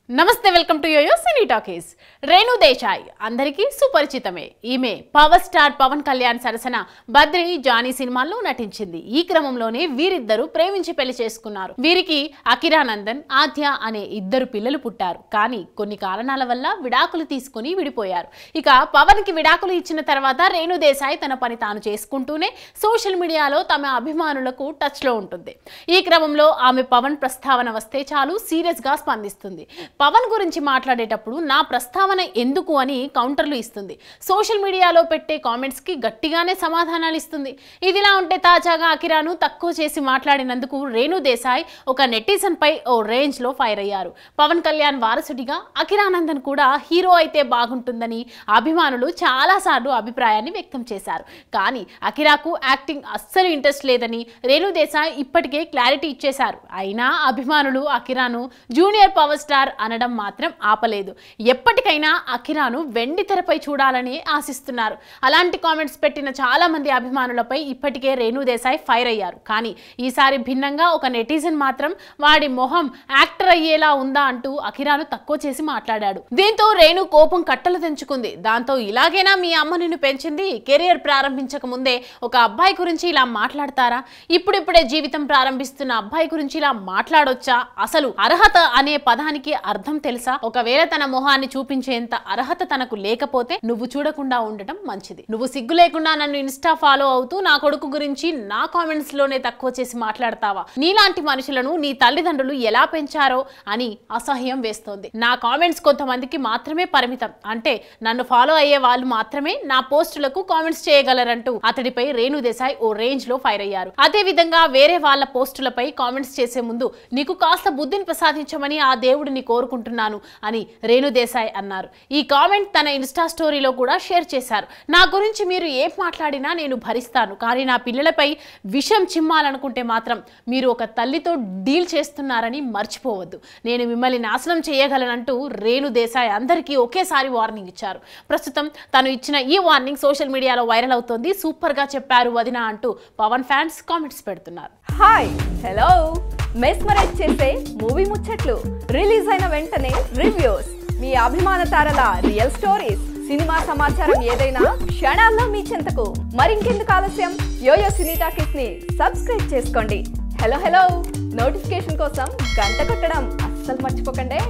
నమస్తే, welcome to YoYo Cine Talkies. Renu Desai అందరికీ సుపరిచితమే. ఈమె పవర్ స్టార్ పవన్ కళ్యాణ్ సరసన బద్రి, జానీ సినిమాల్లో నటించింది. ఈ క్రమంలోనే వీరిద్దరూ ప్రేమించి పెళ్లి చేసుకున్నారు. వీరికి అకిరానందన్, ఆద్య అనే ఇద్దరు పిల్లలు పుట్టారు. కానీ కొన్ని కారణాల వల్ల విడాకులు తీసుకుని విడిపోయారు. ఇక పవన్ కి విడాకులు ఇచ్చిన తర్వాత రేణు దేశాయ్ తన పని తాను చేసుకుంటూనే సోషల్ మీడియాలో తమ అభిమానులకు టచ్ లో ఉంటుంది. ఈ క్రమంలో ఆమె పవన్ ప్రస్తావన వస్తే చాలు సీరియస్ గా స్పందిస్తుంది. పవన్ గురించి మాట్లాడేటప్పుడు నా ప్రస్తావన ఎందుకు అని కౌంటర్లు ఇస్తుంది. సోషల్ మీడియాలో పెట్టే కామెంట్స్ కి గట్టిగానే సమాధానాలు ఇస్తుంది. ఇదిలా ఉంటే తాజాగా అకిరాను తక్కువ చేసి మాట్లాడినందుకు రేణు దేశాయ్ ఒక నెటిజన్ పై ఓ రేంజ్ లో ఫైర్ అయ్యారు. పవన్ కళ్యాణ్ వారసుడిగా అకిరానందన్ కూడా హీరో అయితే బాగుంటుందని అభిమానులు చాలా సార్లు అభిప్రాయాన్ని వ్యక్తం చేశారు. కానీ అకిరాకు యాక్టింగ్ అస్సలు ఇంట్రెస్ట్ లేదని రేణు దేశాయ్ ఇప్పటికే క్లారిటీ ఇచ్చేశారు. అయినా అభిమానులు అకిరాను జూనియర్ పవర్ స్టార్ అనడం మాత్రం ఆపలేదు. ఎప్పటికైనా అకిరాను వెండి తెరపై చూడాలని ఆశిస్తున్నారు. అలాంటి కామెంట్స్ పెట్టిన చాలా మంది అభిమానులపై ఇప్పటికే రేణు దేశాయ్ ఫైర్ అయ్యారు. కానీ ఈసారి భిన్నంగా ఒక నెటిజన్ మాత్రం వాడి మొహం యాక్టర్ అయ్యేలా ఉందా అంటూ అకిరాను తక్కువ చేసి మాట్లాడాడు. దీంతో రేణు కోపం కట్టలు తెంచుకుంది. దాంతో ఇలాగైనా మీ అమ్మ నిన్ను పెంచింది, కెరియర్ ప్రారంభించక ముందే ఒక అబ్బాయి గురించి ఇలా మాట్లాడతారా? ఇప్పుడిప్పుడే జీవితం ప్రారంభిస్తున్న అబ్బాయి గురించి ఇలా మాట్లాడొచ్చా? అసలు అర్హత అనే పదానికి అర్థం తెలుసా? ఒకవేళ తన మొహాన్ని చూపించేంత అర్హత తనకు లేకపోతే నువ్వు చూడకుండా ఉండటం మంచిది. నువ్వు సిగ్గు లేకుండా నన్ను ఇన్స్టా ఫాలో అవుతూ నా కొడుకు గురించి నా కామెంట్స్ లోనే తక్కువ చేసి మాట్లాడతావా? నీలాంటి మనుషులను నీ తల్లిదండ్రులు ఎలా పెంచారో అని అసహ్యం వేస్తోంది. నా కామెంట్స్ కొంతమందికి మాత్రమే పరిమితం, అంటే నన్ను ఫాలో అయ్యే వాళ్ళు మాత్రమే నా పోస్టులకు కామెంట్స్ చేయగలరంటూ అతడిపై రేణు దేశాయ్ ఓ రేంజ్ లో ఫైర్ అయ్యారు. అదే విధంగా వేరే వాళ్ళ పోస్టులపై కామెంట్స్ చేసే ముందు నీకు కాస్త బుద్ధిని ప్రసాదించమని ఆ దేవుడిని కోరుకుంటున్నాను అని రేణు దేశాయ్ అన్నారు. ఈ కామెంట్ తన ఇన్స్టా స్టోరీలో కూడా షేర్ చేశారు. నా గురించి మీరు ఏం మాట్లాడినా నేను భరిస్తాను, కానీ నా పిల్లలపై విషం చిమ్మాలనుకుంటే మాత్రం మీరు ఒక తల్లితో డీల్ చేస్తున్నారని మర్చిపోవద్దు. నేను మిమ్మల్ని నాశనం చేయగలనంటూ రేణు దేశాయ్ అందరికీ ఒకేసారి వార్నింగ్ ఇచ్చారు. ప్రస్తుతం తను ఇచ్చిన ఈ వార్నింగ్ సోషల్ మీడియాలో వైరల్ అవుతోంది. సూపర్ గా చెప్పారు వదిన అంటూ పవన్ ఫ్యాన్స్ కామెంట్స్ పెడుతున్నారు. హాయ్, హలో, మెస్మరైజ్ చేసే మూవీ ముచ్చట్లు, రిలీజ్ అయిన వెంటనే రివ్యూస్, మీ అభిమాన తారల రియల్ స్టోరీస్, సినిమా సమాచారం ఏదైనా క్షణాల్లో మీ చెంతకు. మరింకెందుకు ఆలస్యం, యోయో సినీ టాకీస్ ని సబ్స్క్రైబ్ చేసుకోండి. హలో హలో నోటిఫికేషన్ కోసం గంట కొట్టడం అస్సలు మర్చిపోకండి.